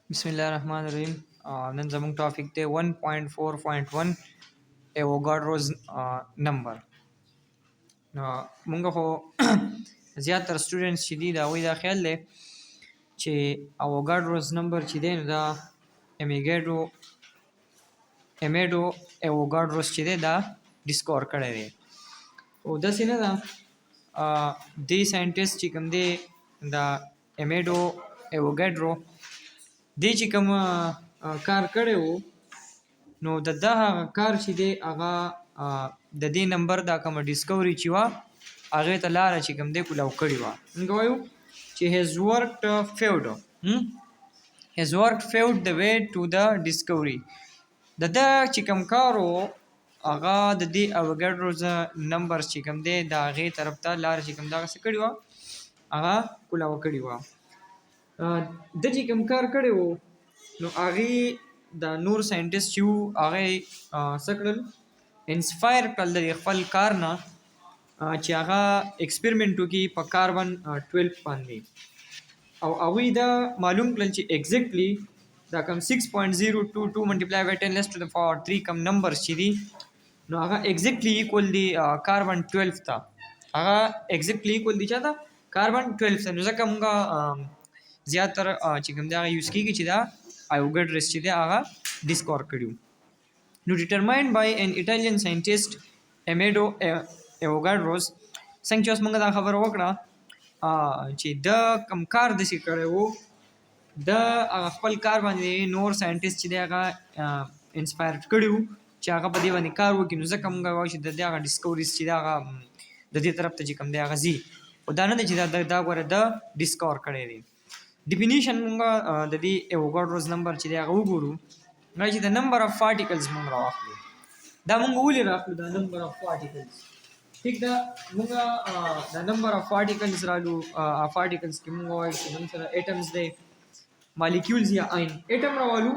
Bismillahirrahmanirrahim. Nan zamung topic te 1.4.1 Avogadro's number. مونږ خو زیاتره سټوډنټس چې دي دا وایي دا خیال دی چې Avogadro's number چې دی نو دا امیډو Avogadro's چې دی دا ډسکور کړی دی خو داسې نه ده دې ساینټسټ چې کوم دی دا امیډو Avogadro دې چې کوم کار کړی و نو د دغه کار چې دی هغه د دې نمبر دا کومه ډسکوري چې وه هغې ته لاره چې کوم دی کولاو کړې وه موږ وایو چې has worked failed the way to the discovery د ده چې کوم کار و هغه د دې Avogadro's نمبر چې کوم دی د هغې طرف ته لاره چې کوم دغه څه کړې وه هغه کولاو کړې وه ده چې کوم کار کړی و نو هغې د نور ساینټسټ چې وو هغې څه کړل انسپایر کړل د خپل کار نه چې هغه ایکسپریمنټ وکړي په کاربن 12 باندې او هغوی دا معلوم کړل چې ایګزیکټلی دا کوم 6.022 ملټیپلای بای 10 لیس ټو د پاور 3 کوم نمبرز چې دي نو هغه ایګزیکټلی ایکول دی کاربن 12 ته هغه ایګزیکټلی ایکول دی چا ته کاربن 12 ته نو ځکه مونږ زیاتره چې کوم دی هغه یوز کېږي چې دا Avogadro's چې دی هغه ډسکور کړي نو determined by an Italian scientist Amedeo Avogadro's څنګه چې اوس موږ دا خبره وکړه چې د کوم کار داسې کړی و د خپل کار باندې نور ساینټسټ چې دی هغه انسپایر کړي وو چې هغه په دې باندې کار وکړي نو ځکه موږ وایو چې د دې هغه ډسکوریز چې دی هغه د دې طرف ته چې کوم دی هغه ځي خو دا نه دی چې دا ګوره د ډسکور کړی دی ډیفینیشن موږ د دې Avogadro's نمبر چې دی هغه وګورو نو چې د نمبر اف پارټیکلز موږ راواخلو دا موږ ولې راخلو دا نمبر اف پارټیکلز ٹھیک ده موږ د نمبر اف پارټیکلز رالو پارټیکلز کې موږ وایو چې موږ سره ایټمز دی مالیکولز یا آین ایټم راوالو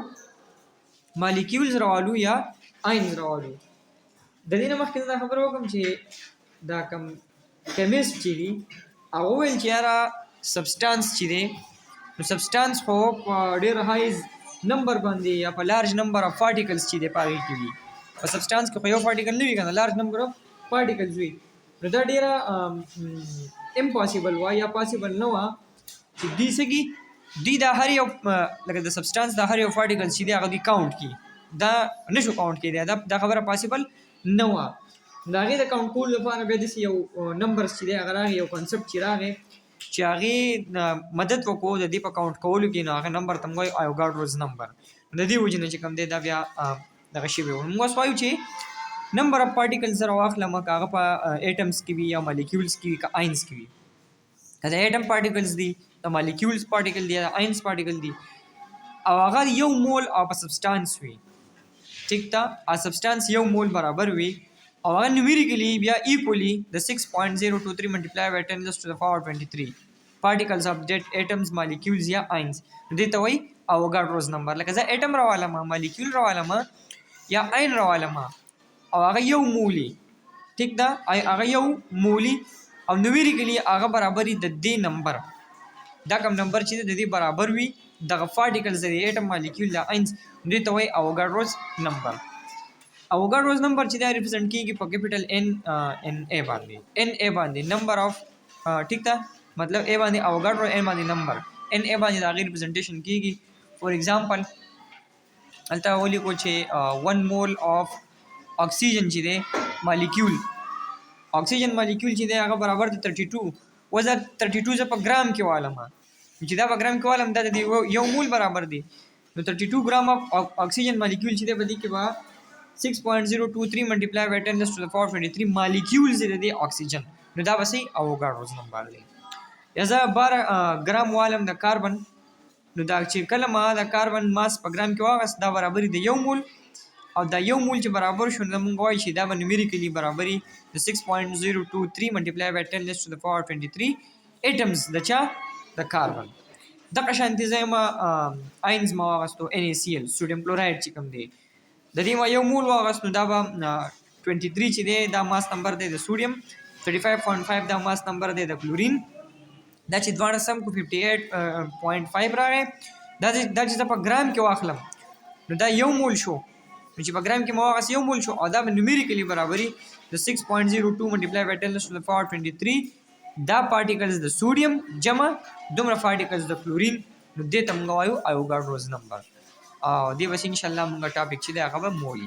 مالیکولز راوالو یا آینز راوالو د دې نه مخکې دا خبره وکړم چې دا کوم کیمیسټ چې دي هغه ویل چې یاره سبسټانس چې دی نو سبسټانس خو په ډېر های نمبر باندې یا په لارج نمبر اف پارټیکلز چې دی په هغې کې وي په سبسټانس کې خو یو پارټیکل نه وي که نه لارج نمبر اف پارټیکلز وي نو دا ډېره امپاسبل وه یا پاسبل نه وه چې دوی څه کړي دوی دا هر یو لکه د سبسټانس دا هر یو پارټیکلز چې دی هغه دوی کاونټ کړي دا نشو کاونټ کېدی دا خبره پاسبل نه وه د هغې د کاونټ کولو لپاره بیا داسې یو نمبرز چې دی هغه راغی یو کنسپټ چې راغی چې هغې مدد وکړو د دې په کاونټ کولو کې نو هغه نمبر ته موږ وایو Avogadro's نمبر د دې وجې نه چې کوم دی دا بیا دغه شوی و موږ اوس وایو چې نمبر اف پارټیکلز سره واخلم که هغه په ایټمز کې وي یا مالیکولز کې وي که آینز کې وي که د ایټم پارټیکلز دي د مالیکولز پارټیکل دی یا د آینز پارټیکل دي او هغه یو مول او په سبسټانس وي ټیک ده سبسټانس یو مول برابر وي او هغه نومیریکلی بیا ایکولی د 6.023 ملټیپلای بای 10 لیس ټو د پاور 23 particles of that atoms molecules یا آینز دې ته وایي Avogadro's نمبر لکه زه ایټم راوالم مالیکول راوالم یا آین راوالم او هغه یو مولی ټیک ده هغه یو مولی او نومیریکلی هغه برابر وي د دې نمبر دا کوم نمبر چې د دې برابر وي دغه پارټیکلز د ایټم مالیکول یا آینز دې ته وایي Avogadro's نمبر Avogadro's نمبر چې دا ریپرزنټ کیږي په کیپیټل NA باندې نمبر اف ټیک ده مطلب A باندې Avogadro N باندې نمبر NA باندې د هغې ریپرزنټیشن کیږي فور ایگزامپل هلته ولیکو چې 1 مول اف اکسیجن چې دی مالیکول اکسیجن مالیکول چې دی هغه برابر دی 32 وزه 32 زه په ګرام کې والم چې دا په ګرام کې والم دا د یو مول برابر دی نو 32 ګرام اف اکسیجن مالیکول چې دی په دې کې به 6.023 ملټیپلای بای 10 لیس ټو د پاور 23 مالیکولز دی د اکسیجن نو دا به صحیح Avogadro's نمبر دی یا زه 12 ګرام والم د کاربن نو دا چې کله ما د کاربن ماس په ګرام کې واغست دا برابر دی یو مول او دا یو مول چې برابر شو نو موږ وایو چې دا به نومیریکلی برابري د 6.023 ملټیپلای بای 10 لیس ټو د پاور 23 ایټمز د چا د کاربن دغه شانتې زه یم آینز ما واغستو NaCl سوډیم کلورایډ چې کوم دی د دې ما یو مول واغست نو دا به 23 چې دی دا ماس نمبر دی د سوډیم 35.5 دا ماس نمبر دی د کلورین دا چې دواړه سم کو 58.5 راغی دا چې زه په ګرام کې واخلم نو دا 1 مول شو، نو چې په ګرام کې مو هغسې 1 مول شو او دا به نومیریکلي برابري د 6.02 ملټیپلای بای 10 to the power 23 دا پارټیکلز د سوډیم جمع دومره پارټیکلز د کلورین، نو دې ته موږ وایو ایوګاډروز نمبر. او دې بس ان شاء الله موږ ټاپک چې دی هغه به مول